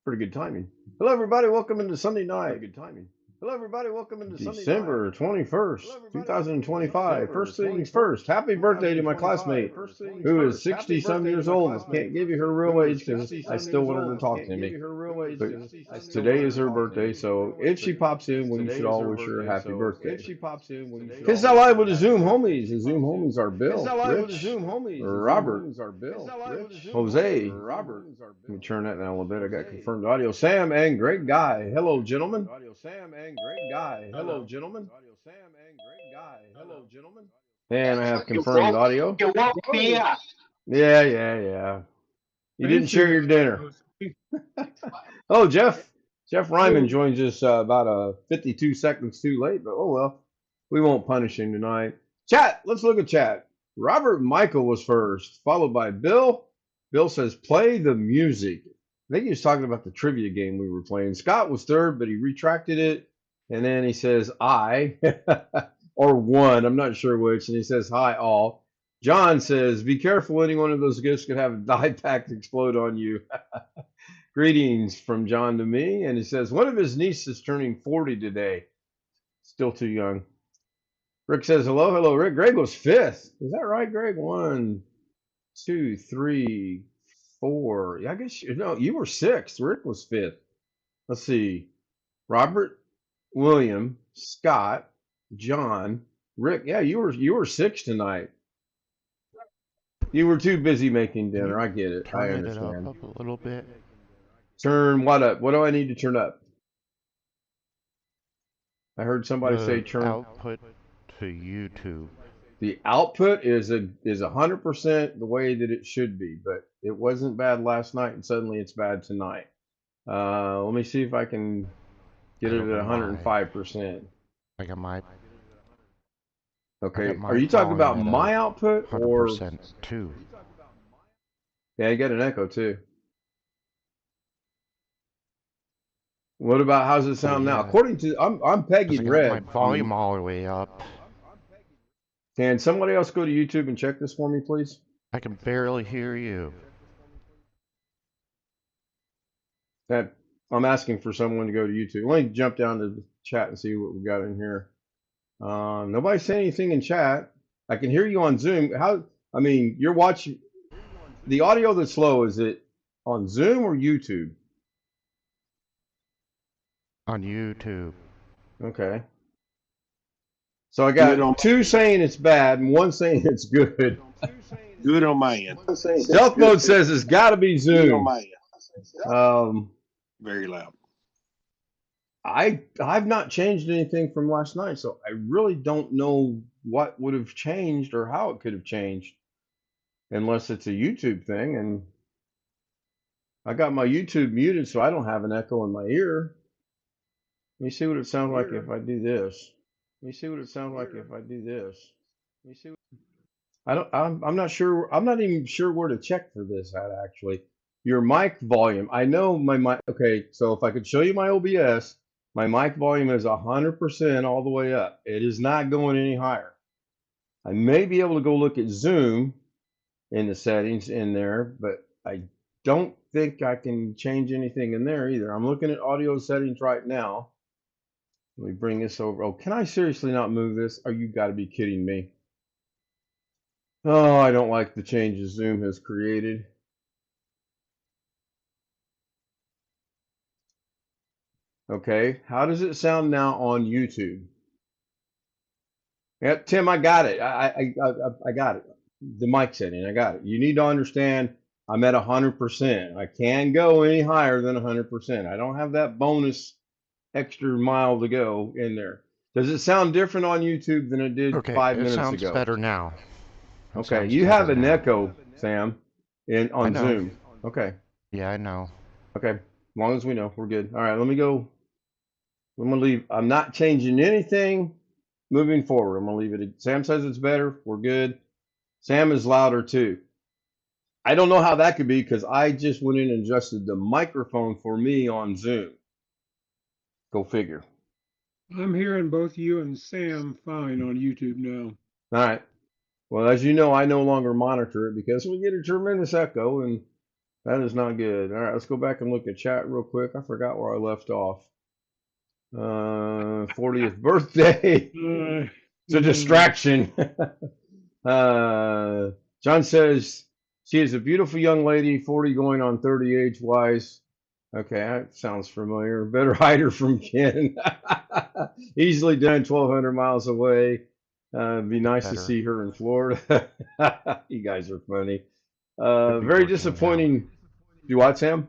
Pretty good timing. Hello, everybody. Welcome into Sunday night. Pretty good timing. Hello, everybody. Welcome into December 21st, 2025. First things first, happy birthday to my classmate who is 60-some years old. Can't give you her real age because I still want her to talk to me. But today is her birthday, so if she pops in, we should all wish her a happy birthday. Kids Out Live with the Zoom homies. The Zoom homies are Bill, Rich, Robert, Jose. Let me turn that down a little bit. I got confirmed audio. Sam and Great Guy. Hello, gentlemen. And I have confirmed audio. You woke me up. Yeah. You didn't share your dinner. Oh, Jeff Ryman joins us about 52 seconds too late, but oh well. We won't punish him tonight. Chat, let's look at chat. Robert Michael was first, followed by Bill. Bill says, play the music. I think he was talking about the trivia game we were playing. Scott was third, but he retracted it. And then he says, I, or one, I'm not sure which. And he says, hi, all. John says, be careful. Any one of those gifts could have a die pack explode on you. Greetings from John to me. And he says, one of his nieces is turning 40 today. Still too young. Rick says, hello, Rick. Greg was fifth. Is that right, Greg? 1, 2, 3, 4. Yeah, I guess you were sixth. Rick was fifth. Let's see. Robert, William, Scott, John, Rick. Yeah, you were sixth tonight. You were too busy making dinner. I get it. I understand. Turn it up a little bit. Turn what up? What do I need to turn up? I heard somebody say turn output to YouTube. The output is 100% the way that it should be, but it wasn't bad last night, and suddenly it's bad tonight. Let me see if I can get it at 105%. I got my. Okay, are you talking about my output or 100% too? Yeah, you got an echo too. What about how's it sound now? According to I'm pegging red. My volume all the way up. Can somebody else go to YouTube and check this for me, please? I can barely hear you. I'm asking for someone to go to YouTube. Let me jump down to the chat and see what we got in here. Nobody saying anything in chat. I can hear you on Zoom. You're watching the audio that's low. Is it on Zoom or YouTube? On YouTube. Okay. So I got two saying it's bad and one saying it's good. Good on my end. Stealth mode says it's got to be Zoom. Good on my end. Very loud. I've not changed anything from last night, so I really don't know what would have changed or how it could have changed, unless it's a YouTube thing. And I got my YouTube muted, so I don't have an echo in my ear. Let me see what it sounds like if I do this. I'm not sure. I'm not even sure where to check for this at, actually. Your mic volume. I know my mic. Okay, so if I could show you my OBS, my mic volume is 100% all the way up. It is not going any higher. I may be able to go look at Zoom in the settings in there, but I don't think I can change anything in there either. I'm looking at audio settings right now. Let me bring this over. Oh, can I seriously not move this? Oh, you got to be kidding me. Oh, I don't like the changes Zoom has created. Okay, how does it sound now on YouTube? Yeah, Tim, I got it. I got it. The mic setting, I got it. You need to understand I'm at 100%. I can't go any higher than 100%. I don't have that bonus extra mile to go in there. Does it sound different on YouTube than it did 5 minutes ago? It sounds better now. Okay, you have an echo, Sam, on Zoom. Okay. Yeah, I know. Okay, as long as we know, we're good. All right, let me go. I'm gonna leave. I'm not changing anything moving forward. I'm gonna leave it. Sam says it's better. We're good. Sam is louder too. I don't know how that could be because I just went in and adjusted the microphone for me on Zoom. Go figure. I'm hearing both you and Sam fine on YouTube now. All right. Well, as you know, I no longer monitor it because we get a tremendous echo, and That is not good. All right, let's go back and look at chat real quick. I forgot where I left off. 40th birthday. It's a distraction. John says she is a beautiful young lady, 40 going on 30 age-wise. Okay, that sounds familiar. Better hide her from Ken. Easily done, 1,200 miles away. It'd be nice to see her in Florida. You guys are funny. Very disappointing. Do what, Sam?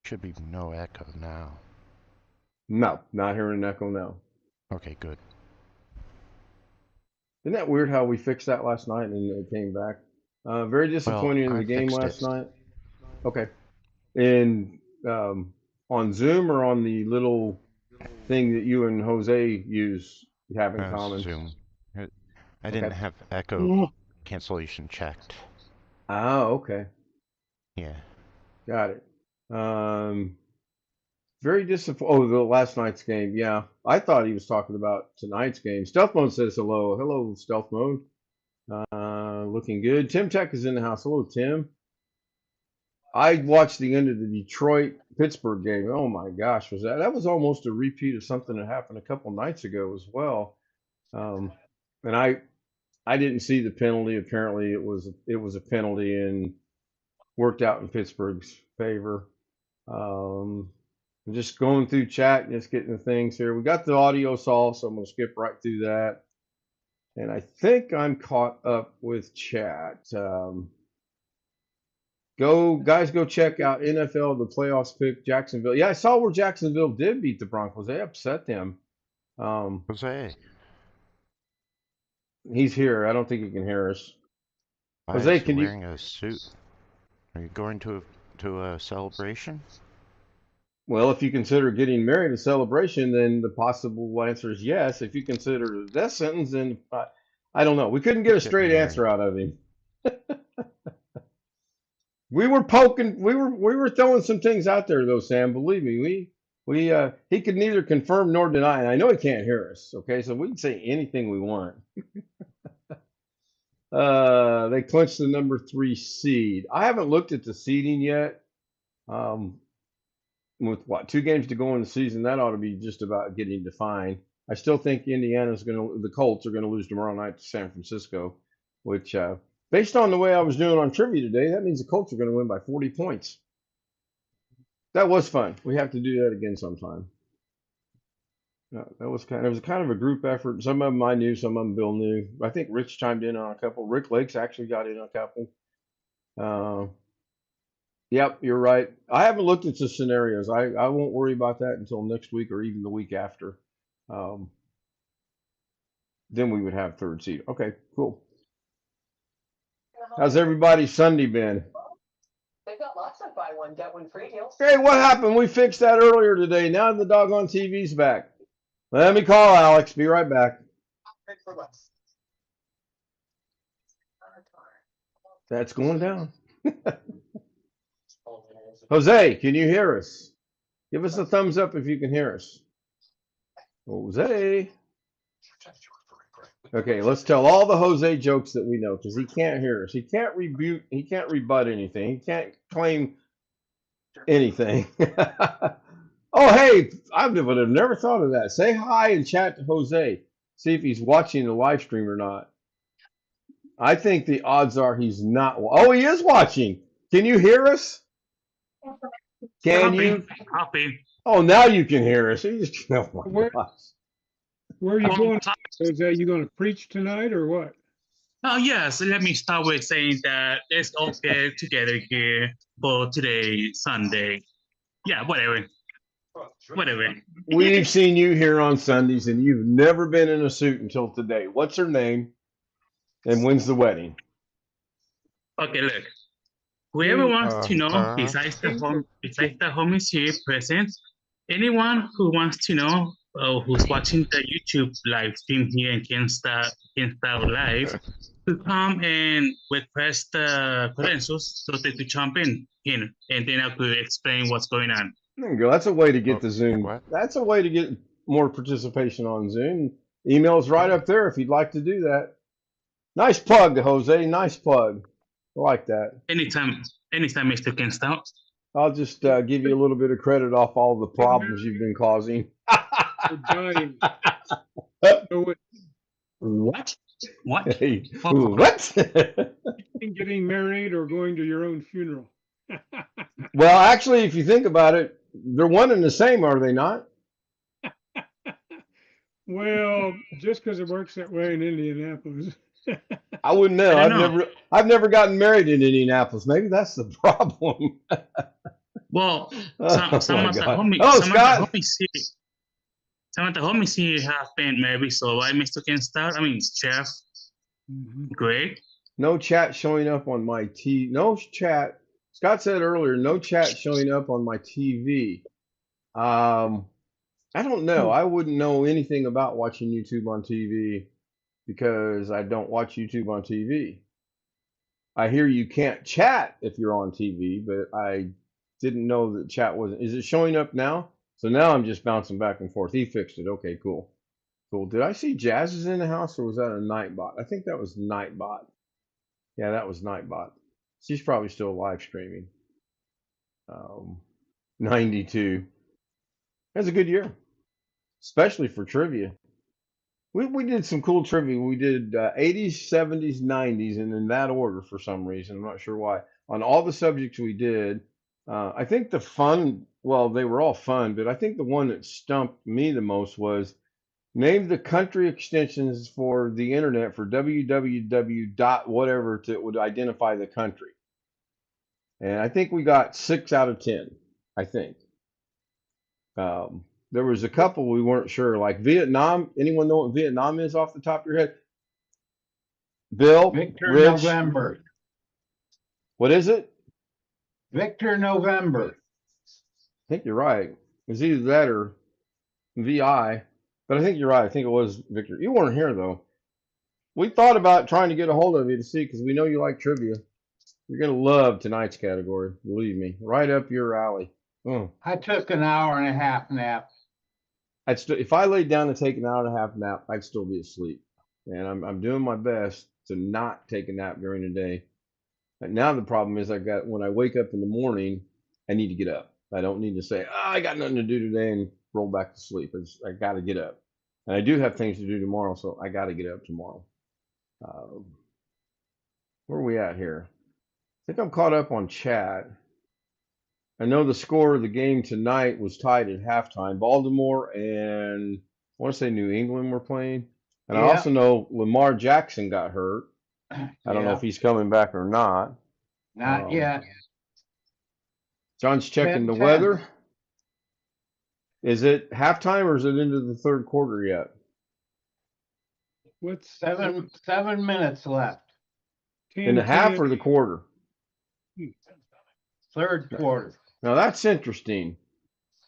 Should be no echo now. No, not hearing an echo now. Okay, good. Isn't that weird how we fixed that last night and it came back? Very disappointing in the game last night. Okay. And on Zoom or on the little thing that you and Jose use have in common? Zoom. I didn't have echo cancellation checked. Oh, okay. Yeah. Got it. Very disappointing. Oh, the last night's game. Yeah, I thought he was talking about tonight's game. Stealth Mode says hello. Hello, Stealth Mode. Looking good. Tim Tech is in the house. Hello, Tim. I watched the end of the Detroit-Pittsburgh game. Oh my gosh, that was almost a repeat of something that happened a couple nights ago as well. And I didn't see the penalty. Apparently, it was a penalty and worked out in Pittsburgh's favor. I'm just going through chat and just getting the things here. We got the audio solved, so I'm going to skip right through that. And I think I'm caught up with chat. Go check out NFL, the playoffs pick, Jacksonville. Yeah, I saw where Jacksonville did beat the Broncos. They upset them. Jose. He's here. I don't think he can hear us. Why Jose, is he wearing a suit? Are you going to a celebration? Well, if you consider getting married a celebration, then the possible answer is yes. If you consider the death sentence, then I don't know. We couldn't get a straight answer out of him. We were poking. We were throwing some things out there, though, Sam. Believe me, he could neither confirm nor deny, and I know he can't hear us. Okay, so we can say anything we want. They clinched the number 3 seed. I haven't looked at the seeding yet. With what, 2 games to go in the season, that ought to be just about getting defined. I still think the Colts are gonna lose tomorrow night to San Francisco, which based on the way I was doing on trivia today, that means the Colts are gonna win by 40 points. That was fun. We have to do that again sometime. It was kind of a group effort. Some of them I knew, some of them Bill knew. I think Rich chimed in on a couple. Rick Lakes actually got in on a couple. Yep, you're right. I haven't looked at the scenarios. I won't worry about that until next week or even the week after. Then we would have 3rd seed. Okay, cool. How's everybody's Sunday been? They've got lots of buy one, get one free deals. Hey, what happened? We fixed that earlier today. Now the doggone TV's back. Let me call Alex. Be right back. That's going down. Jose, can you hear us? Give us a thumbs up if you can hear us. Jose. Okay, let's tell all the Jose jokes that we know because he can't hear us. He can't rebut anything. He can't claim anything. Oh, hey, I would have never thought of that. Say hi and chat to Jose. See if he's watching the live stream or not. I think the odds are he's not. Oh, he is watching. Can you hear us? Can you? Copy. Oh, now you can hear us. Oh my gosh. Where are you going? Jose, you going to preach tonight or what? Oh, yes. Let me start with saying that let's all get together here for today, Sunday. Yeah, whatever. We've seen you here on Sundays, and you've never been in a suit until today. What's her name? And when's the wedding? Okay, look. Whoever wants to know, besides the homies here present, anyone who wants to know, who's watching the YouTube live stream here in Kansas Live, to come and request the credentials so they could jump in, and then I could explain what's going on. There you go. That's a way to get the Zoom. What? That's a way to get more participation on Zoom. Email's right up there if you'd like to do that. Nice plug, Jose. Nice plug. I like that. Anytime. Anytime, Mr. Can start. I'll just give you a little bit of credit off all the problems you've been causing. We're dying. So What? What? Hey, Oh, what? getting married or going to your own funeral. Well, actually, if you think about it, they're one and the same, are they not? Well, just because it works that way in Indianapolis. I wouldn't know. I don't know. I've never gotten married in Indianapolis. Maybe that's the problem. Well, Oh some my of the God. homies, Oh, some Scott. of the homies here, some of the homies here have been married. So why Mr. Can start? I mean, Jeff, Greg. No chat showing up on my TV. No chat. Scott said earlier, no chat showing up on my TV. I don't know. I wouldn't know anything about watching YouTube on TV because I don't watch YouTube on TV. I hear you can't chat if you're on TV, but I didn't know that chat wasn't. Is it showing up now? So now I'm just bouncing back and forth. He fixed it. Okay, cool. Cool. Did I see Jazz is in the house or was that a Nightbot? I think that was Nightbot. Yeah, that was Nightbot. She's probably still live streaming. 92. That's a good year, especially for trivia. We did some cool trivia. We did 80s, 70s, 90s, and in that order for some reason. I'm not sure why. On all the subjects we did, I think the fun, well, they were all fun, but I think the one that stumped me the most was name the country extensions for the internet for www dot whatever to would identify the country. And I think we got 6 out of 10, I think. There was a couple we weren't sure, like Vietnam. Anyone know what Vietnam is off the top of your head? Bill, Victor Rich, November. what is it? Victor November. I think you're right. It's either that or VI, but I think you're right. I think it was Victor. You weren't here though. We thought about trying to get a hold of you to see because we know you like trivia. You're gonna love tonight's category, believe me. Right up your alley. I took an hour and a half nap. If I laid down to take an hour and a half nap, I'd still be asleep. And I'm doing my best to not take a nap during the day. And now the problem is when I wake up in the morning, I need to get up. I don't need to say, oh, I got nothing to do today and roll back to sleep. I got to get up. And I do have things to do tomorrow, so I got to get up tomorrow. Where are we at here? I think I'm caught up on chat. I know the score of the game tonight was tied at halftime. Baltimore and I want to say New England were playing. And I also know Lamar Jackson got hurt. I don't know if he's coming back or not. Not yet. John's checking the 10-10. weather. Is it halftime or is it into the third quarter yet? What's 7 minutes left. In the half or the quarter? Third quarter. Now that's interesting.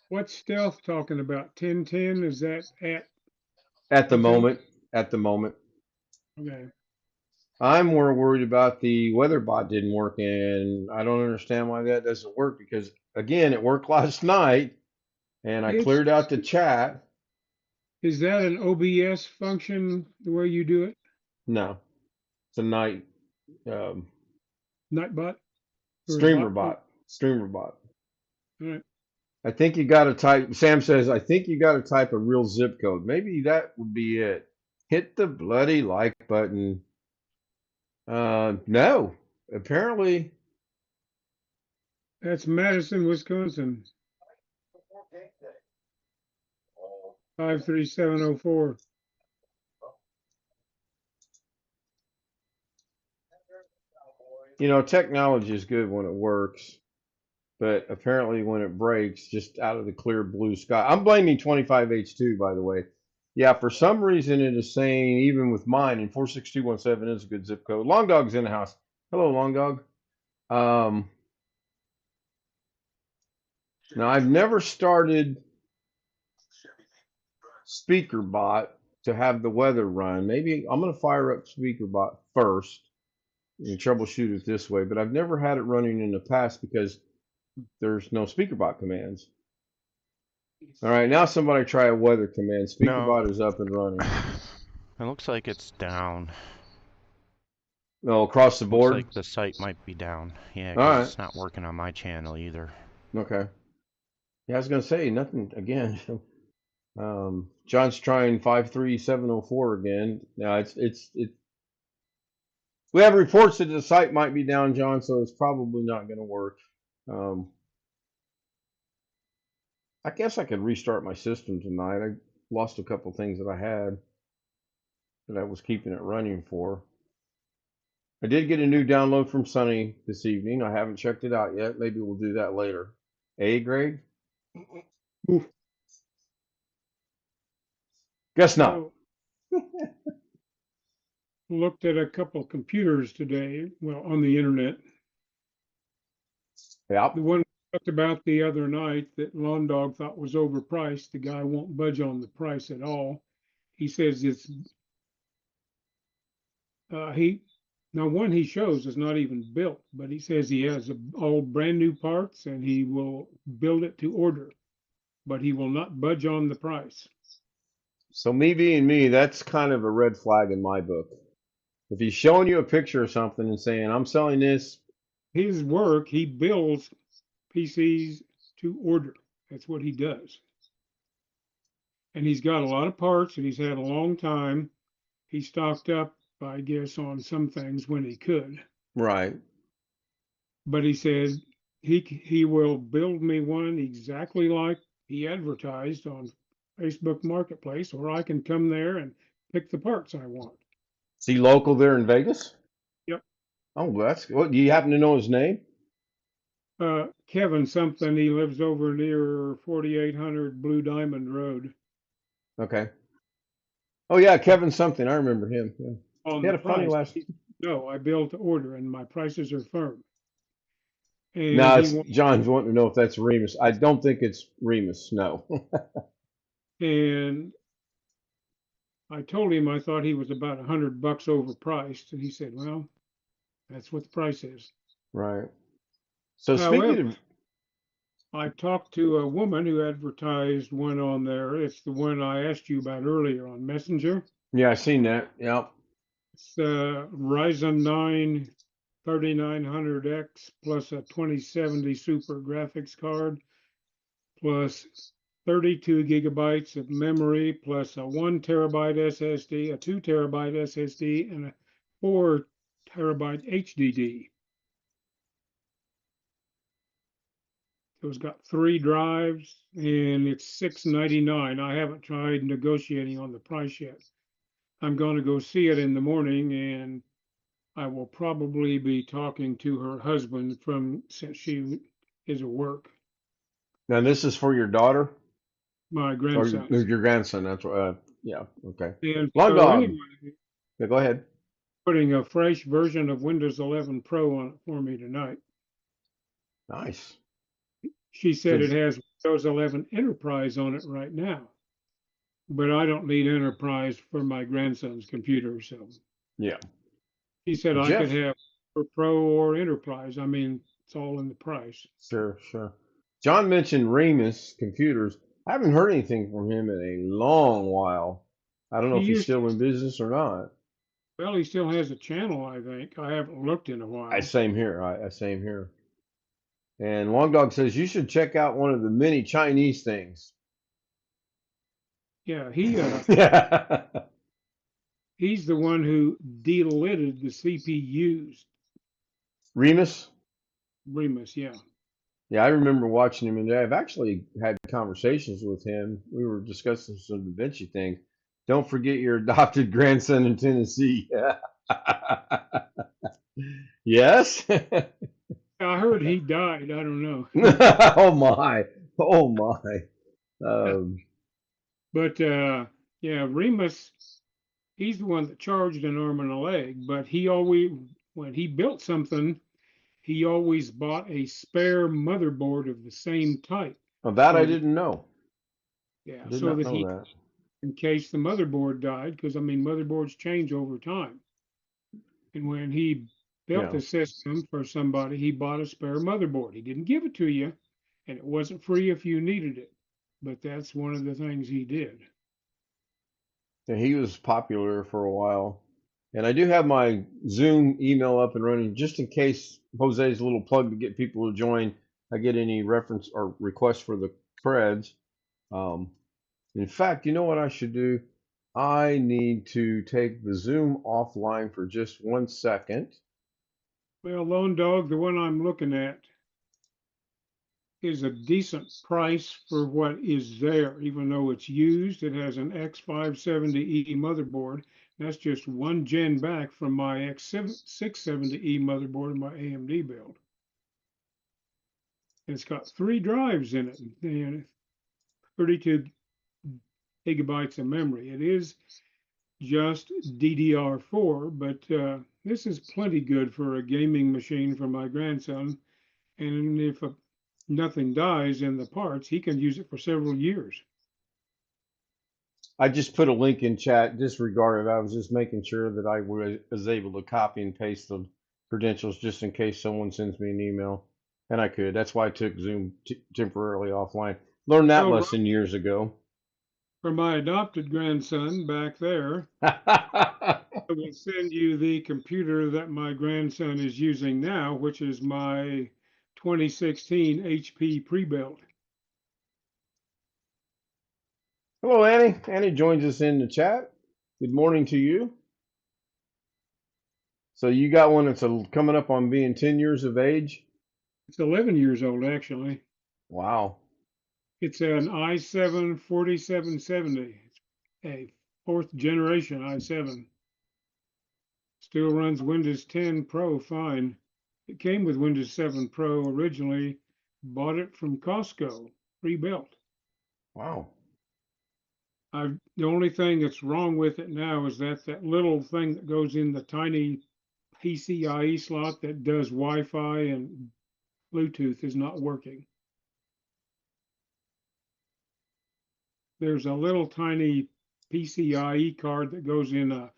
What's Stealth talking about? 10-10? Is that at the moment? At the moment. Okay. I'm more worried about the weather bot didn't work, and I don't understand why that doesn't work because again, it worked last night, and I cleared out the chat. Is that an OBS function the way you do it? No, it's a night Nightbot? streamer bot. Streamer bot. All right. I think you got to type. Sam says, I think you got to type a real zip code. Maybe that would be it. Hit the bloody like button. No, apparently. That's Madison, Wisconsin. 53704. You know, technology is good when it works, but apparently when it breaks, just out of the clear blue sky. I'm blaming 25H2, by the way. Yeah, for some reason it is saying, even with mine, and 46217 is a good zip code. Long Dog's in the house. Hello, Long Dog. Now, I've never started SpeakerBot to have the weather run. Maybe I'm going to fire up SpeakerBot first and troubleshoot it this way, but I've never had it running in the past because there's no SpeakerBot commands. All right, now somebody try a weather command. SpeakerBot is up and running. It looks like it's down. No, across the Looks board. like the site might be down. Yeah, All 'cause right. it's not working on my channel either. Okay. Yeah, I was gonna say nothing again. John's trying 53704 again. No, it's. We have reports that the site might be down, John, so it's probably not gonna work. I guess I could restart my system tonight. I lost a couple things that I had that I was keeping it running for. I did get a new download from Sunny this evening. I haven't checked it out yet. Maybe we'll do that later. Grade? Oof. Guess not. Looked at a couple of computers today, well, on the internet. Yeah. The one we talked about the other night that Lawn Dog thought was overpriced, the guy won't budge on the price at all. He says it's now one he shows is not even built, but he says he has all brand new parts and he will build it to order, but he will not budge on the price. So me being me, that's kind of a red flag in my book. If he's showing you a picture of something and saying, I'm selling this. His work, he builds PCs to order. That's what he does. And he's got a lot of parts and he's had a long time. He stocked up, I guess, on some things when he could. Right. But he said he will build me one exactly like he advertised on Facebook Marketplace, or I can come there and pick the parts I want. Is he local there in Vegas? Yep. Oh, that's what. Do you happen to know his name? Kevin something. He lives over near 4800 Blue Diamond Road. Okay. Oh yeah, Kevin something. I remember him. Yeah. He had a funny last. No, I build to order, and my prices are firm. And no, John's wanting to know if that's Remus. I don't think it's Remus. No. And I told him I thought he was about $100 overpriced, and he said, "Well, that's what the price is." Right. So However, speaking of, I talked to a woman who advertised one on there. It's the one I asked you about earlier on Messenger. yeah, I seen that. Yep. It's Ryzen 9 3900X plus a 2070 Super graphics card plus 32 gigabytes of memory plus a 1 terabyte SSD, a 2 terabyte SSD, and a 4 terabyte HDD. So it's got 3 drives and it's $699. I haven't tried negotiating on the price yet. I'm going to go see it in the morning, and I will probably be talking to her husband since she is at work. Now this is for your daughter. My grandson. Or your grandson. That's right. Yeah. Okay. And Long so dog. anyway, Yeah, go ahead. putting a fresh version of Windows 11 Pro on it for me tonight. Nice. She said it has Windows 11 Enterprise on it right now, but I don't need Enterprise for my grandson's computer. So yeah, she said I could have for Pro or Enterprise. I mean, it's all in the price. Sure. John mentioned Remus Computers. I haven't heard anything from him in a long while. I don't know if he's still in business or not. Well, he still has a channel, I think. I haven't looked in a while. Same here. Same here. And Long Dog says you should check out one of the many Chinese things. Yeah, he's the one who deleted the CPUs. Remus, yeah. Yeah, I remember watching him, and I've actually had conversations with him. We were discussing some Da Vinci things. Don't forget your adopted grandson in Tennessee. Yes. I heard he died. I don't know. Oh my. But yeah, Remus, he's the one that charged an arm and a leg. But he always, when he built something, he always bought a spare motherboard of the same type. Oh, that I didn't know. Yeah, so that in case the motherboard died, because I mean motherboards change over time. And when he built the system for somebody, he bought a spare motherboard. He didn't give it to you, and it wasn't free if you needed it. But that's one of the things he did. Yeah, he was popular for a while. And I do have my Zoom email up and running just in case Jose's little plug to get people to join. I get any reference or requests for the creds. In fact, you know what I should do? I need to take the Zoom offline for just 1 second. Well, Lone Dog, the one I'm looking at is a decent price for what is there, even though it's used. It has an X570E motherboard. That's just one gen back from my X670E motherboard in my AMD build. It's got 3 drives in it and 32 gigabytes of memory. It is just DDR4, but this is plenty good for a gaming machine for my grandson. And if nothing dies in the parts, he can use it for several years. I just put a link in chat. Disregard it. I was just making sure that I was able to copy and paste the credentials just in case someone sends me an email. And I could. That's why I took Zoom temporarily offline. Learned that lesson years ago. For my adopted grandson back there, I will send you the computer that my grandson is using now, which is my 2016 HP pre-built. Hello, Annie. Annie joins us in the chat. Good morning to you. So you got one that's coming up on being 10 years of age? It's 11 years old, actually. Wow. It's an i7 4770, a 4th generation i7. Still runs Windows 10 Pro fine. It came with Windows 7 Pro originally. Bought it from Costco, pre-built. Wow. The only thing that's wrong with it now is that little thing that goes in the tiny PCIe slot that does Wi-Fi and Bluetooth is not working. There's a little tiny PCIe card that goes in a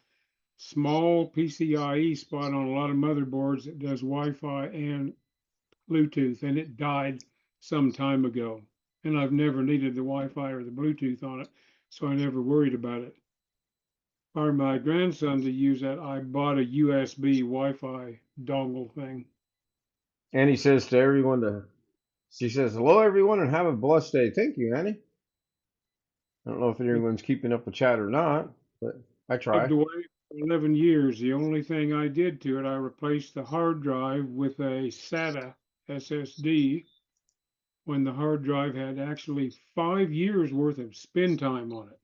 small PCIe spot on a lot of motherboards that does Wi-Fi and Bluetooth, and it died some time ago. And I've never needed the Wi-Fi or the Bluetooth on it, so I never worried about it. For my grandson to use that, I bought a USB Wi-Fi dongle thing. Annie says to everyone she says, hello everyone and have a blessed day. Thank you, Annie. I don't know if anyone's keeping up with chat or not, but I try. Away for 11 years. The only thing I did to it, I replaced the hard drive with a SATA SSD when the hard drive had actually 5 years worth of spin time on it.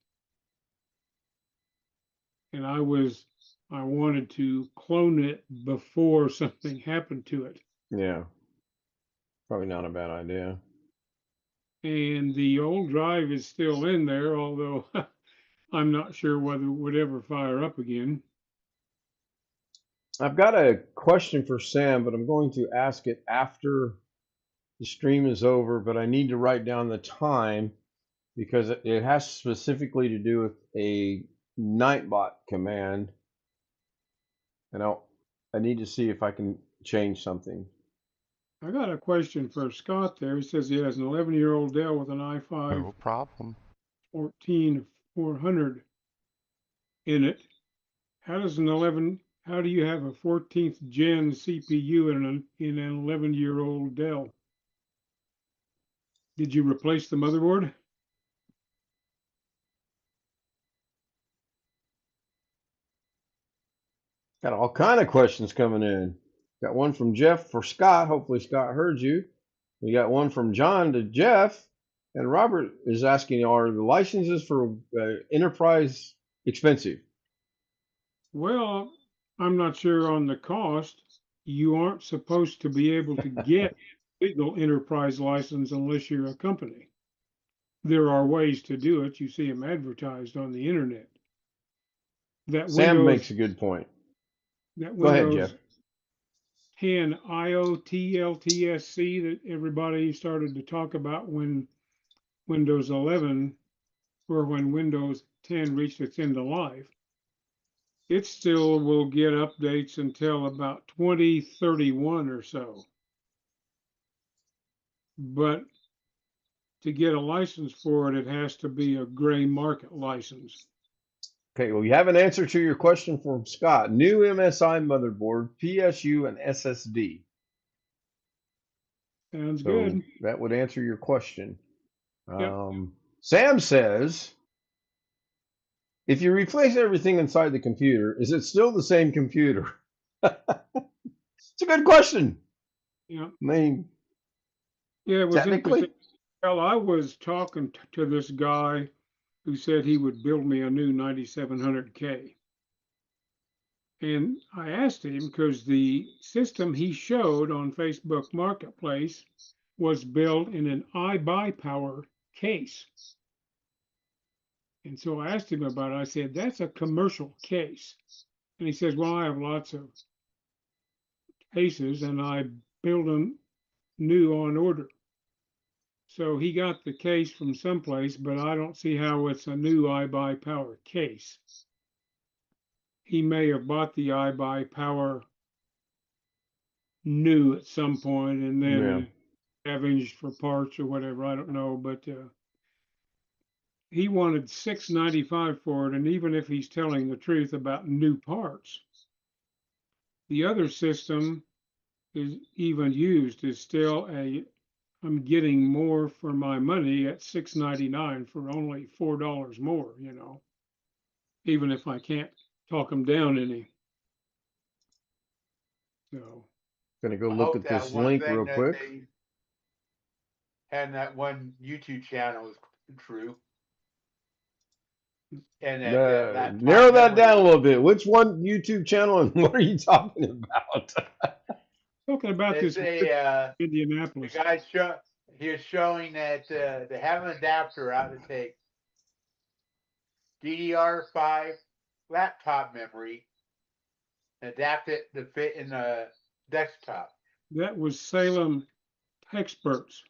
And I wanted to clone it before something happened to it. Yeah. Probably not a bad idea. And the old drive is still in there, although I'm not sure whether it would ever fire up again. I've got a question for Sam, but I'm going to ask it after the stream is over, but I need to write down the time because it has specifically to do with a Nightbot command. And I need to see if I can change something. I got a question for Scott there. He says he has an 11-year-old Dell with an i5 No problem. 14400 in it. How do you have a 14th gen CPU in an 11-year-old Dell? Did you replace the motherboard? Got all kind of questions coming in. Got one from Jeff for Scott. Hopefully Scott heard you. We got one from John to Jeff. And Robert is asking, are the licenses for enterprise expensive? Well, I'm not sure on the cost. You aren't supposed to be able to get legal enterprise license unless you're a company. There are ways to do it. You see them advertised on the internet. Sam makes a good point. Go ahead, Jeff. 10 IOTLTSC that everybody started to talk about when Windows 11 or when Windows 10 reached its end of life. It still will get updates until about 2031 or so. But to get a license for it, it has to be a gray market license. Okay, well, you have an answer to your question from Scott. New MSI motherboard, PSU, and SSD. Sounds So good. that would answer your question. Yep. Sam says, if you replace everything inside the computer, is it still the same computer? It's a good question. Yeah. I mean, Yeah, it was technically, interesting. Well, I was talking to this guy who said he would build me a new 9700K. And I asked him because the system he showed on Facebook Marketplace was built in an iBuyPower case. And so I asked him about it. I said, that's a commercial case. And he says, well, I have lots of cases and I build them new on order. So he got the case from someplace, but I don't see how it's a new iBuyPower case. He may have bought the iBuyPower new at some point and then scavenged for parts or whatever. I don't know, but he wanted $695 for it. And even if he's telling the truth about new parts, the other system is even used is still I'm getting more for my money at $699 for only $4 more, you know, even if I can't talk them down any. So gonna go I look hope at that this one link thing real that quick. they had in that one YouTube channel is true. And that Narrow that memory- down a little bit. Which one YouTube channel and what are you talking about? talking about It's this the Indianapolis. guy he was showing that they have an adapter out to take DDR5 laptop memory and adapt it to fit in a desktop. That was Salem Experts.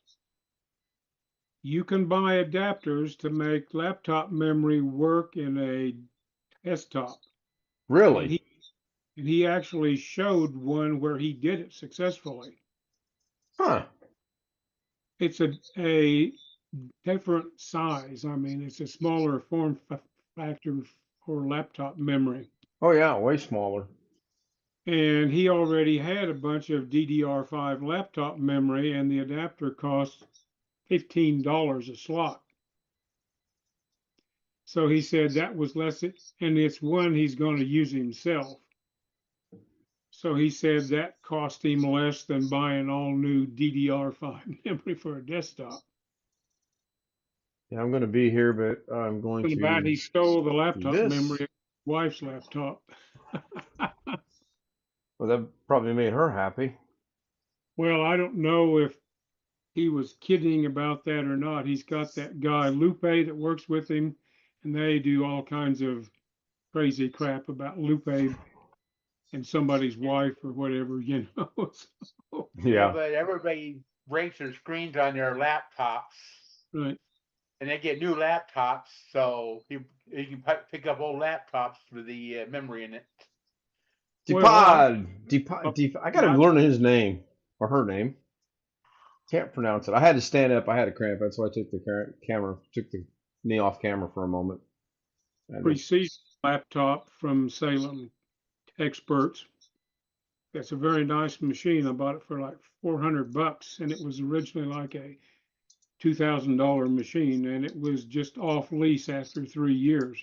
You can buy adapters to make laptop memory work in a desktop. Really? And he actually showed one where he did it successfully. Huh. It's a different size. I mean, it's a smaller form factor for laptop memory. Oh yeah, way smaller. And he already had a bunch of DDR5 laptop memory, and the adapter cost $15 a slot. So he said that was less, and it's one he's going to use himself. So he said that cost him less than buying all new DDR5 memory for a desktop. Yeah, I'm going to be here, but I'm going Too to. bad he stole the laptop this. memory of his wife's laptop. Well, that probably made her happy. Well, I don't know if he was kidding about that or not. He's got that guy Lupe that works with him, and they do all kinds of crazy crap about Lupe and somebody's wife or whatever, you know. So, Yeah. But everybody breaks their screens on their laptops. right. And they get new laptops, so you can pick up old laptops with the memory in it. Depod. I got to learn his name or her name. Can't pronounce it. I had to stand up. I had a cramp. That's why I took took the knee off camera for a moment. Precision laptop from Salem Experts. That's a very nice machine. I bought it for like $400, and it was originally like a $2,000 machine, and it was just off lease after 3 years.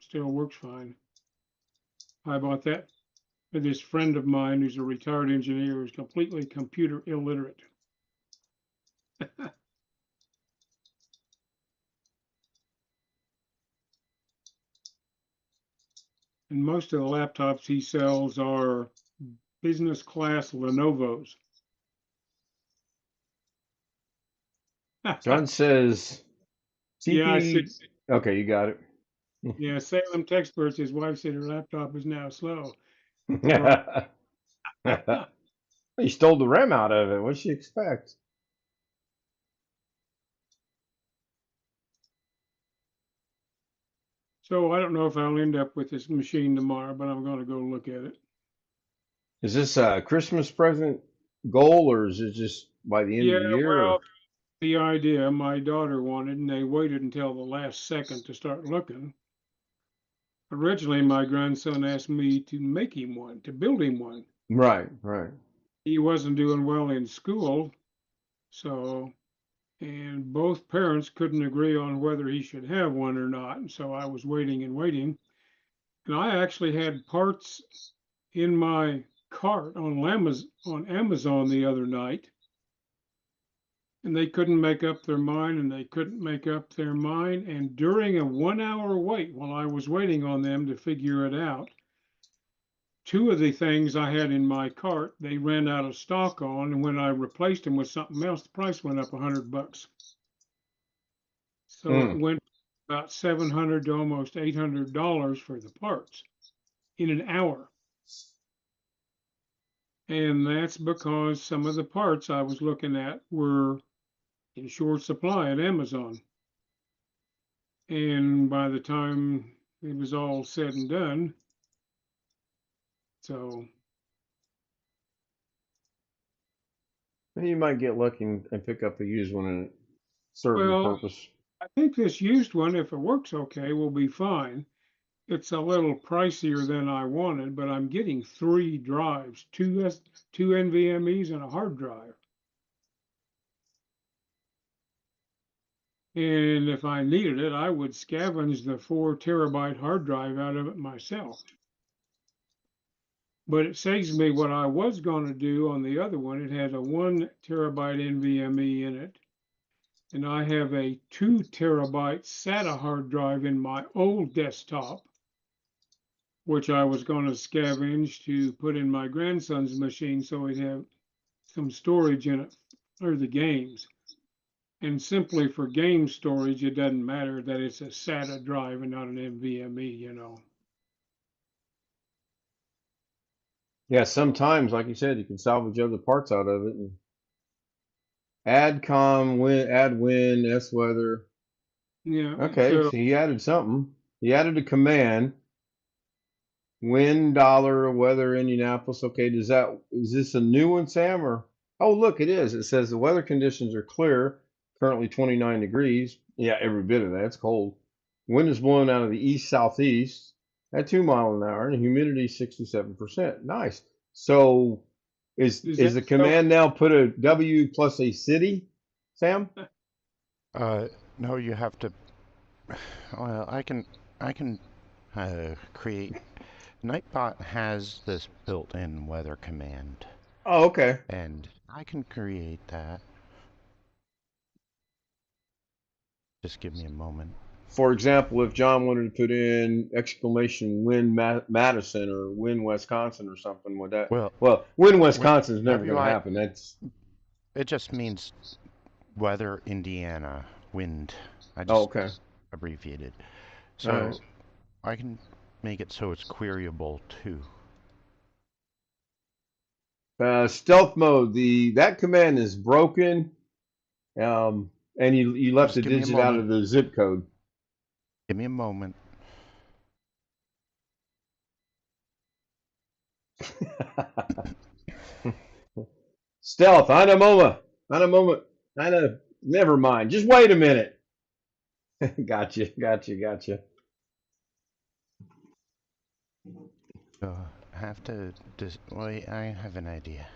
Still works fine. I bought that for this friend of mine who's a retired engineer who's completely computer illiterate. And most of the laptops he sells are business class Lenovo's. John says, CP... Yeah, I said, okay, you got it. Yeah, Salem Experts, his wife said her laptop is now slow. He stole the RAM out of it. What'd she expect? So I don't know if I'll end up with this machine tomorrow, but I'm going to go look at it. Is this a Christmas present goal, or is it just by the end of the year? Well, the idea my daughter wanted, and they waited until the last second to start looking. originally my grandson asked me to make him one, to build him one. Right, right. He wasn't doing well in school, so, and both parents couldn't agree on whether he should have one or not. And so I was waiting and waiting. And I actually had parts in my cart on Amazon the other night. And they couldn't make up their mind, and they couldn't make up their mind. And during a 1 hour wait, while I was waiting on them to figure it out, two of the things I had in my cart, they ran out of stock on. And when I replaced them with something else, the price went up $100. So it went about $700 to almost $800 for the parts in an hour. And that's because some of the parts I was looking at were in short supply at Amazon. And by the time it was all said and done, so. You might get lucky and pick up a used one and serve your purpose. I think this used one, if it works okay, will be fine. It's a little pricier than I wanted, but I'm getting 3 drives, two NVMEs and a hard drive. And if I needed it, I would scavenge the 4 terabyte hard drive out of it myself. But it saves me what I was going to do on the other one. It had a 1 terabyte NVMe in it. And I have a 2 terabyte SATA hard drive in my old desktop, which I was going to scavenge to put in my grandson's machine so he'd have some storage in it for the games. And simply for game storage, it doesn't matter that it's a SATA drive and not an NVMe, you know. Yeah, sometimes, like you said, you can salvage other parts out of it. And add win, S weather. Yeah. Okay, so he added something. He added a command. Win dollar weather Indianapolis. Okay, is this a new one, Sam? Or oh, look, it is. It says the weather conditions are clear. Currently 29 degrees. Yeah, every bit of that. It's cold. Wind is blowing out of the east southeast at 2 miles an hour, and humidity 67%. Nice. So is the command now put a W plus a city, Sam? No, you have to. Well, I can create. Nightbot has this built-in weather command. Oh, okay. And I can create that. Just give me a moment. For example, if John wanted to put in exclamation win Madison or win Wisconsin or something, would that? Well, win Wisconsin is never going to happen. It just means weather Indiana wind. I just okay. Abbreviated. So I can make it so it's queryable too. Stealth mode. That command is broken. And you left the digit out of the zip code. Give me a moment. Stealth, on a moment. Never mind. Just wait a minute. Gotcha. I have to wait. I have an idea.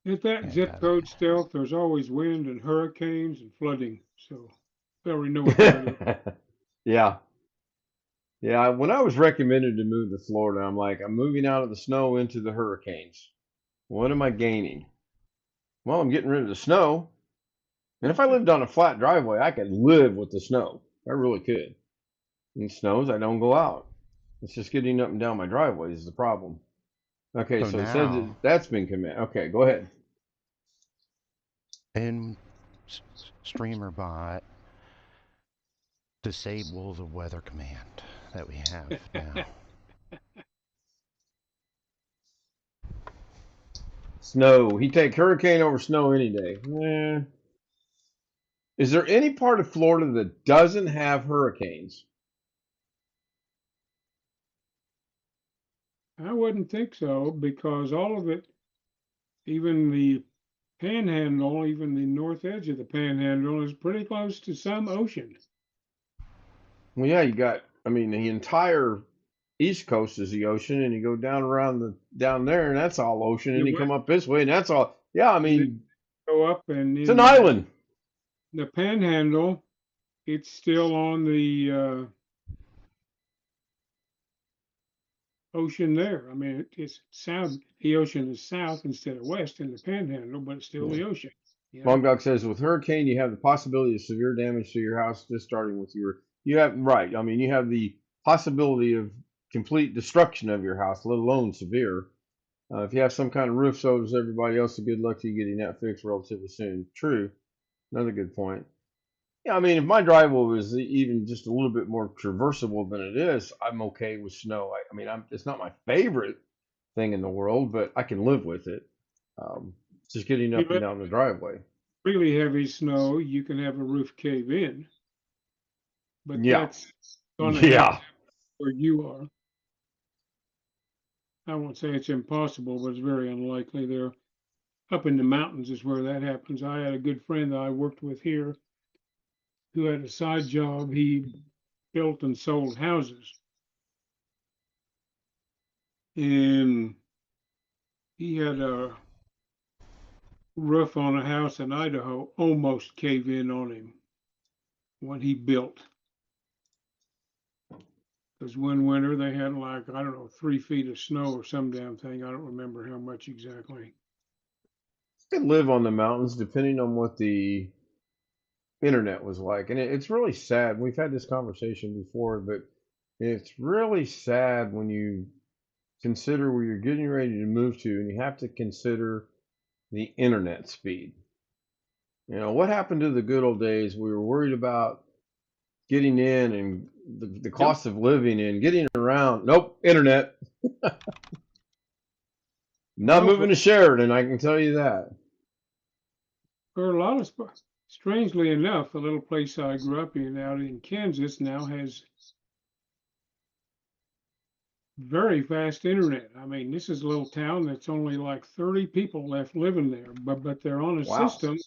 At that zip code, Stealth, there's always wind and hurricanes and flooding, so they already know what to do. Yeah. When I was recommended to move to Florida, I'm like, I'm moving out of the snow into the hurricanes. What am I gaining? Well, I'm getting rid of the snow. And if I lived on a flat driveway, I could live with the snow. I really could. When it snows, I don't go out. It's just getting up and down my driveway is the problem. Okay, so it says that's been command. Okay, go ahead. In StreamerBot, disable the weather command that we have now. Snow. He'd take hurricane over snow any day. Is there any part of Florida that doesn't have hurricanes? I wouldn't think so, because all of it, even the panhandle, even the north edge of the panhandle, is pretty close to some ocean. Well, yeah, you got I mean, the entire East Coast is the ocean, and you go down around down there, and that's all ocean, and The you come west, up this way, and that's all. Yeah, I and then mean, go up, and it's an in island. the Panhandle, it's still on the ocean there. I mean, it's south. The ocean is south instead of west in the Panhandle, but it's still the ocean. You know? Mongok says with hurricane, you have the possibility of severe damage to your house. Just starting with you have right. I mean, you have the possibility of complete destruction of your house, let alone severe. If you have some kind of roof, so does everybody else. So good luck to you getting that fixed relatively soon. True. Another good point. Yeah, I mean, if my driveway was even just a little bit more traversable than it is, I'm okay with snow. I mean, it's not my favorite thing in the world, but I can live with it. Just getting You up and let down the driveway. really heavy snow, you can have a roof cave in, but Yeah. that's going to happen Yeah. where you are. I won't say it's impossible, but it's very unlikely. There, up in the mountains is where that happens. I had a good friend that I worked with here who had a side job. He built and sold houses, and he had a roof on a house in Idaho almost cave in on him when he built. Because one winter they had like, I don't know, 3 feet of snow or some damn thing. I don't remember how much exactly. I could live on the mountains depending on what the internet was like. And it's really sad. We've had this conversation before, but it's really sad when you consider where you're getting ready to move to and you have to consider the internet speed. You know, what happened to the good old days? We were worried about getting in and the cost of living and getting around. Nope, internet. Not moving to Sheridan, I can tell you that. For a lot of spots, strangely enough, a little place I grew up in out in Kansas now has very fast internet. I mean, this is a little town that's only like 30 people left living there, but they're on a system.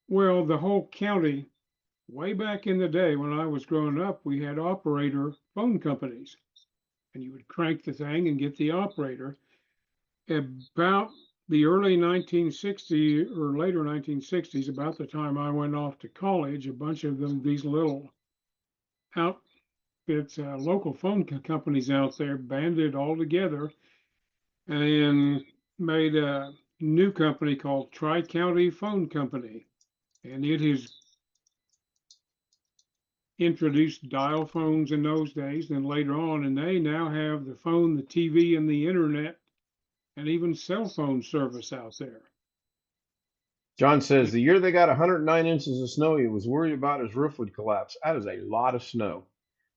Well, the whole county, way back in the day when I was growing up, we had operator phone companies, and you would crank the thing and get the operator. About the early 1960s or later 1960s, about the time I went off to college, a bunch of them, these little outfits, local phone companies out there, banded all together and made a new company called Tri-County Phone Company. And it has introduced dial phones in those days and later on, and they now have the phone, the TV, and the internet, and even cell phone service out there. John says the year they got 109 inches of snow, he was worried about his roof would collapse. That is a lot of snow.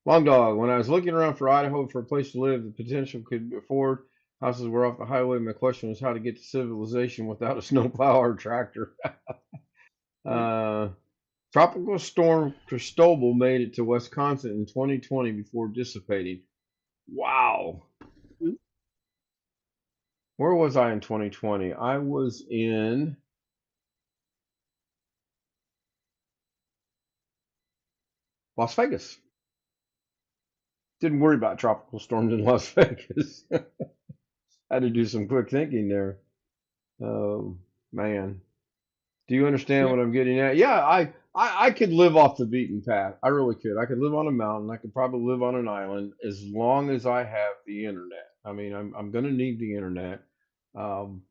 Long Dog, when I was looking around for Idaho for a place to live, the potential could afford. Houses were off the highway. My question was how to get to civilization without a snowplow or tractor. Tropical storm Cristobal made it to Wisconsin in 2020 before dissipating. Wow. Where was I in 2020? I was in Las Vegas. Didn't worry about tropical storms in Las Vegas. Had to do some quick thinking there. Oh, man. Do you understand what I'm getting at? Yeah, I could live off the beaten path. I really could. I could live on a mountain. I could probably live on an island as long as I have the internet. I mean, I'm going to need the internet. And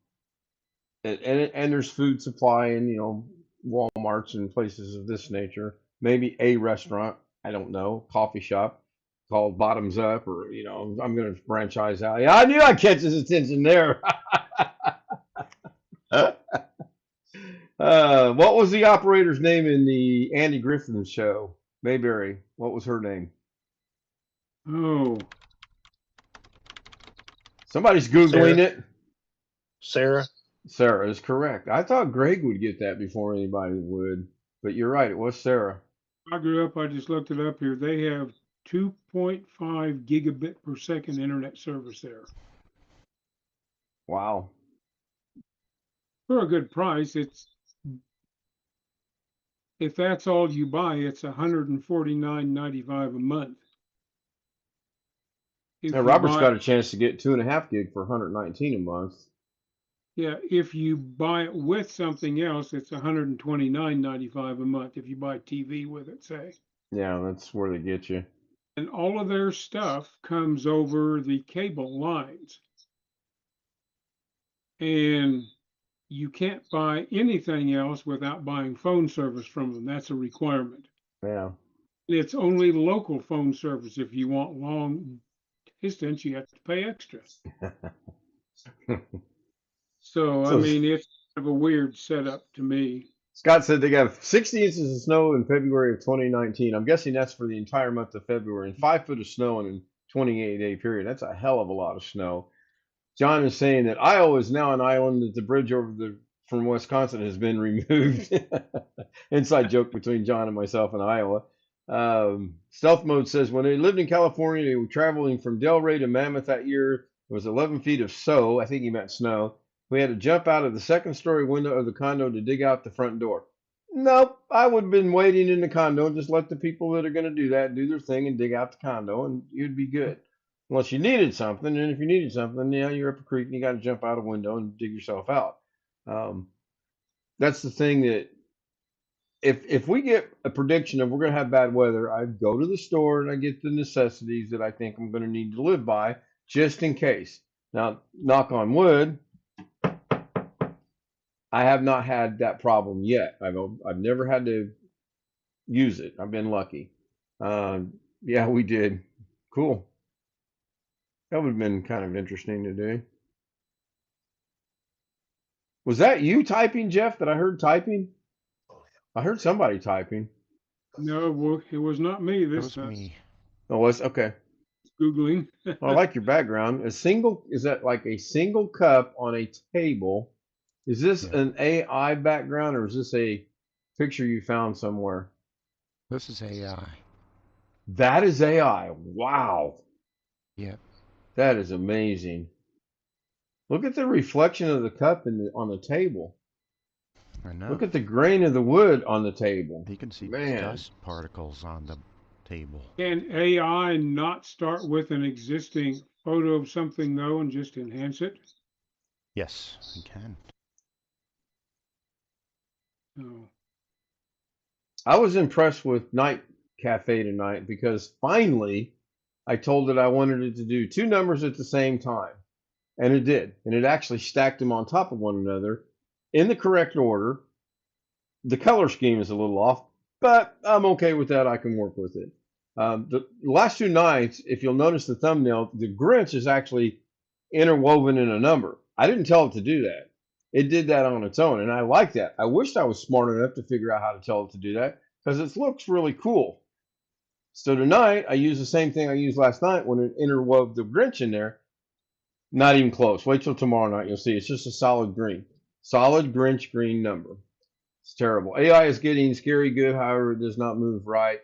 there's food supply and, you know, Walmarts and places of this nature. Maybe a restaurant, I don't know, coffee shop called Bottoms Up, or, you know, I'm going to franchise out. Yeah, I knew I'd catch his attention there. What was the operator's name in the Andy Griffin show? Mayberry. What was her name? Oh. Somebody's Googling it. Sarah. Sarah is correct. I thought Greg would get that before anybody would, but you're right. It was Sarah. I grew up, I just looked it up here. They have 2.5 gigabit per second internet service there. Wow. For a good price, if that's all you buy, it's $149.95 a month. If Now, you Robert's buy, got a chance to get 2.5 gig for 119 a month. yeah, if you buy it with something else, it's $129.95 a month if you buy TV with it, say. Yeah, that's where they get you. And all of their stuff comes over the cable lines. And you can't buy anything else without buying phone service from them. That's a requirement. Yeah. It's only local phone service. If you want long distance, you have to pay extra. So, I mean, it's kind of a weird setup to me. Scott said they got 60 inches of snow in February of 2019. I'm guessing that's for the entire month of February, and 5 foot of snow in a 28-day period. That's a hell of a lot of snow. John is saying that Iowa is now an island, that the bridge from Wisconsin has been removed. Inside joke between John and myself in Iowa. Stealth Mode says when they lived in California, they were traveling from Delray to Mammoth that year. It was 11 feet of snow. I think he meant snow. We had to jump out of the second-story window of the condo to dig out the front door. Nope, I would have been waiting in the condo and just let the people that are going to do that do their thing and dig out the condo, and you'd be good. Unless you needed something, and if you needed something, yeah, you're up a creek and you got to jump out a window and dig yourself out. That's the thing that if we get a prediction of we're going to have bad weather, I go to the store and I get the necessities that I think I'm going to need to live by just in case. Now, knock on wood, I have not had that problem yet. I've never had to use it. I've been lucky. Yeah, we did. Cool. That would have been kind of interesting to do. Was that you typing, Jeff, that I heard typing? I heard somebody typing. No, it was not me this was time. me. Oh, was okay. Googling. Well, I like your background. Is that like a single cup on a table? Is this an AI background or is this a picture you found somewhere? This is AI. That is AI. Wow. Yep. That is amazing. Look at the reflection of the cup on the table. I know. Look at the grain of the wood on the table. You can see Man. dust particles on the table. Can AI not start with an existing photo of something though and just enhance it? Yes, you can. No. I was impressed with Night Cafe tonight because finally I told it I wanted it to do two numbers at the same time. And it did. And it actually stacked them on top of one another in the correct order. The color scheme is a little off, but I'm okay with that. I can work with it. The last two nights, if you'll notice the thumbnail, the Grinch is actually interwoven in a number. I didn't tell it to do that. It did that on its own, and I like that. I wished I was smart enough to figure out how to tell it to do that because it looks really cool. So tonight, I use the same thing I used last night when it interwove the Grinch in there. Not even close. Wait till tomorrow night. You'll see. It's just a solid green. Solid Grinch green number. It's terrible. AI is getting scary good. However, it does not move right.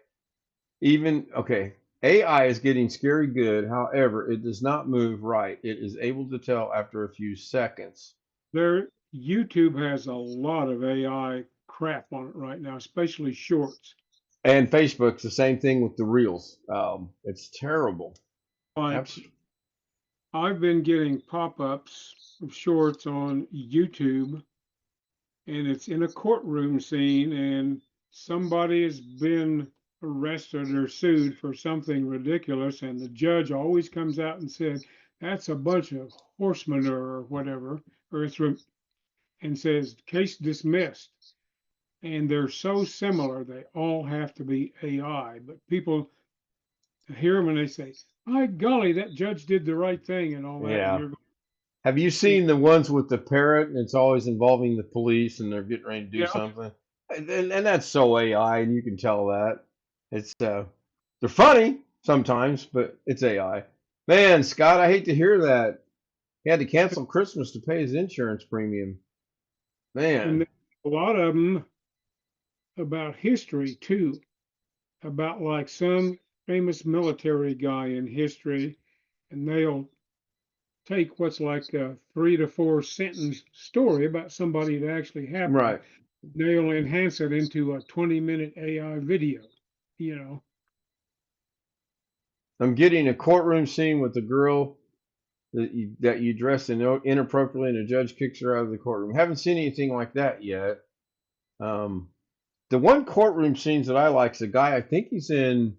AI is getting scary good. However, it does not move right. It is able to tell after a few seconds. YouTube has a lot of AI crap on it right now, especially shorts. And Facebook's the same thing with the reels. It's terrible. I've been getting pop-ups of shorts on YouTube, and it's in a courtroom scene, and somebody has been arrested or sued for something ridiculous, and the judge always comes out and says, that's a bunch of horse manure or whatever, and says, case dismissed. And they're so similar, they all have to be AI. But people hear them and they say, my golly, that judge did the right thing and all that. Yeah. Have you seen the ones with the parrot and it's always involving the police and they're getting ready to do something? And that's so AI, and you can tell that. It's they're funny sometimes, but it's AI. Man, Scott, I hate to hear that. He had to cancel Christmas to pay his insurance premium. Man. And a lot of them about history too, about like some famous military guy in history, and they'll take what's like a 3 to 4 sentence story about somebody that actually happened. Right. They'll enhance it into a 20-minute AI video, you know. I'm getting a courtroom scene with the girl that you dressed inappropriately and the judge kicks her out of the courtroom. Haven't seen anything like that yet. The one courtroom scenes that I like is a guy, I think he's in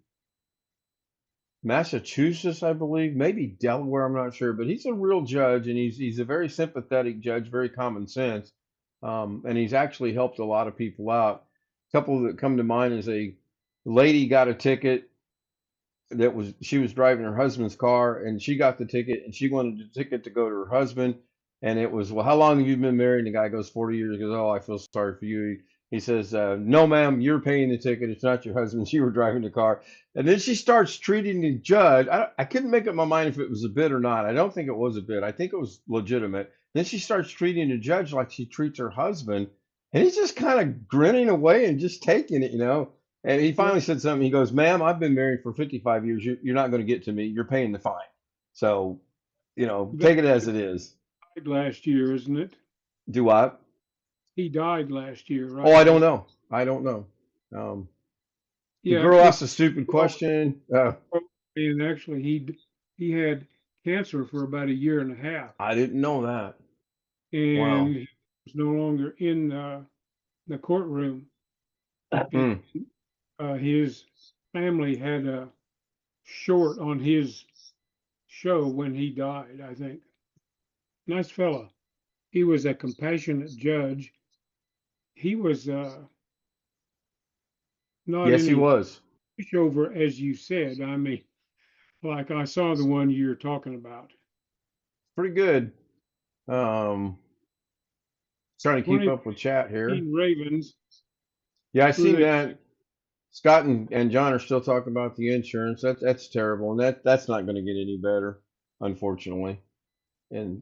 Massachusetts, I believe, maybe Delaware, I'm not sure, but he's a real judge, and he's a very sympathetic judge, very common sense, and he's actually helped a lot of people out. A couple that come to mind is a lady got a ticket she was driving her husband's car, and she got the ticket, and she wanted the ticket to go to her husband, and it was, well, how long have you been married? And the guy goes, 40 years. He goes, oh, I feel sorry for you. He says, no, ma'am, you're paying the ticket. It's not your husband. You were driving the car. And then she starts treating the judge. I couldn't make up my mind if it was a bid or not. I don't think it was a bid. I think it was legitimate. Then she starts treating the judge like she treats her husband. And he's just kind of grinning away and just taking it, you know. And he finally said something. He goes, ma'am, I've been married for 55 years. You're not going to get to me. You're paying the fine. So, you know, take it as it is. He died last year, isn't it? Do what? He died last year, right? Oh, I don't know. I don't know. The girl asked a stupid question. And actually, he had cancer for about 1.5 years. I didn't know that. And wow. He was no longer in the courtroom. His family had a short on his show when he died, I think. Nice fella. He was a compassionate judge. He was not yes, he was pushover, as you said. I mean, like I saw the one you're talking about. Pretty good. Trying to keep up with chat here. Ravens. Yeah, I seen that. Scott and John are still talking about the insurance. That's terrible, and that's not going to get any better, unfortunately. And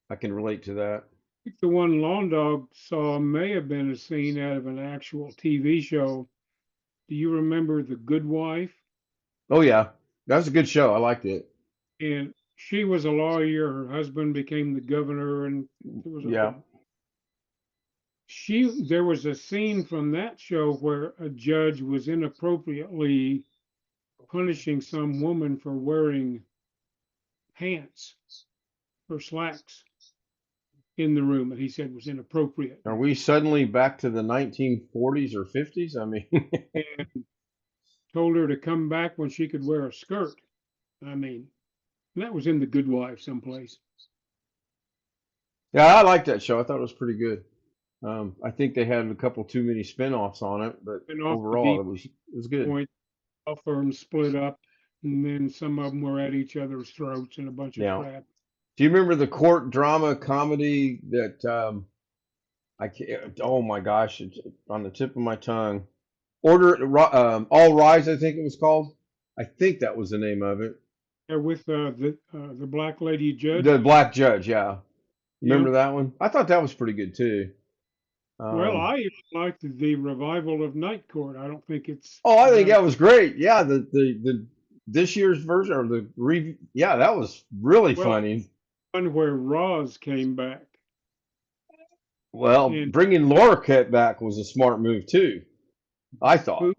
I can relate to that. I think the one Lawn Dog saw may have been a scene out of an actual TV show. Do you remember The Good Wife? Oh yeah, that was a good show. I liked it. And she was a lawyer. Her husband became the governor, and there was there was a scene from that show where a judge was inappropriately punishing some woman for wearing pants or slacks in the room, and he said was inappropriate. Are we suddenly back to the 1940s or 50s? I mean, and told her to come back when she could wear a skirt. I mean, that was in The Good Wife someplace. Yeah, I liked that show. I thought it was pretty good. I think they had a couple too many spinoffs on it, but overall it was good. All firms split up, and then some of them were at each other's throats and a bunch of crap. Do you remember the court drama comedy that I can't? Oh my gosh, it's on the tip of my tongue. All Rise, I think it was called. I think that was the name of it. Yeah, with the black lady judge. The black judge, yeah. Remember that one? I thought that was pretty good too. Well, I liked the revival of Night Court. I don't think it's. Oh, I think that was great. Yeah, the this year's version or the review. Yeah, that was really funny. One where Roz came back. Well, bringing Lorquette back was a smart move too. I thought. Who?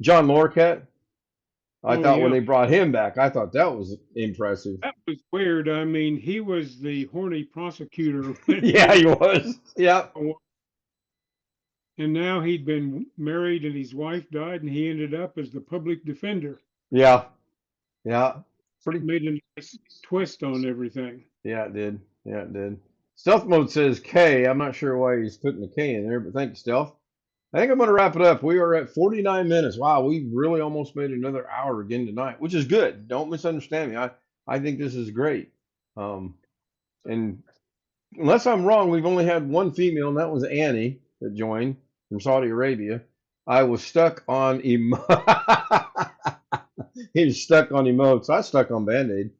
John Lorquette. I thought when they brought him back, I thought that was impressive. That was weird. I mean, he was the horny prosecutor. Yeah, he was. Yeah. And now he'd been married and his wife died, and he ended up as the public defender. Yeah. Yeah. Made a nice twist on everything. Yeah, it did. Yeah, it did. Stealth Mode says K. I'm not sure why he's putting the K in there, but thank you, Stealth. I think I'm going to wrap it up. We are at 49 minutes. Wow, we really almost made another hour again tonight, which is good. Don't misunderstand me. I think this is great. And unless I'm wrong, we've only had one female, and that was Annie that joined from Saudi Arabia. I was stuck on he was stuck on emotes. I was stuck on Band-Aid.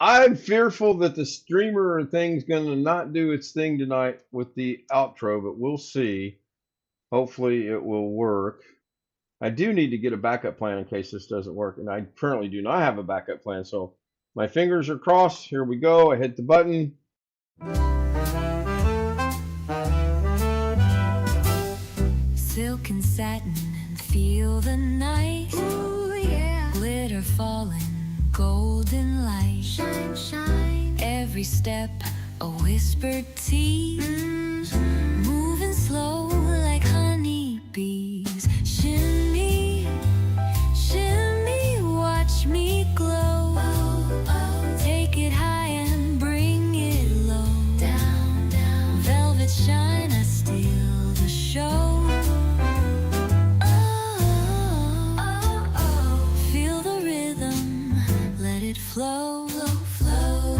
I'm fearful that the streamer thing's going to not do its thing tonight with the outro, but we'll see. Hopefully it will work. I do need to get a backup plan in case this doesn't work, and I currently do not have a backup plan, so my fingers are crossed. Here we go. I hit the button. Silk and satin and feel the night. Ooh, yeah. Glitter golden light. Shine, shine. Every step a whispered tease. Moving slow like honeybees. Shimmy, shimmy, watch me glow. Take it high and bring it low. Down, down. Velvet shine, I steal the show. Feel the rhythm, let it flow, flow.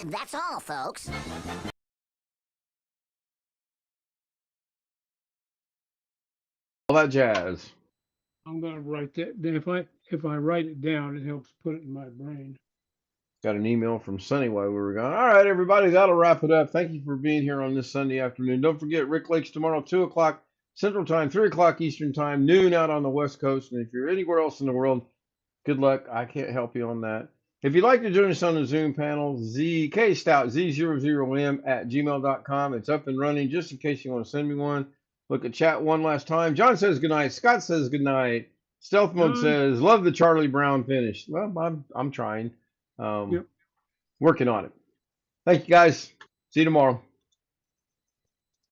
That's all, folks. All that jazz. I'm gonna write that. If I write it down, it helps put it in my brain. Got an email from Sunny while we were gone. All right, everybody, that'll wrap it up. Thank you for being here on this Sunday afternoon. Don't forget, Rick Lake's tomorrow, 2 o'clock Central Time, 3 o'clock Eastern Time, noon out on the West Coast. And if you're anywhere else in the world, good luck. I can't help you on that. If you'd like to join us on the Zoom panel, ZKStout, Z00M at gmail.com. It's up and running just in case you want to send me one. Look at chat one last time. John says good night. Scott says good night. Stealth Mode says, love the Charlie Brown finish. Well, I'm trying. Working on it. Thank you, guys. See you tomorrow.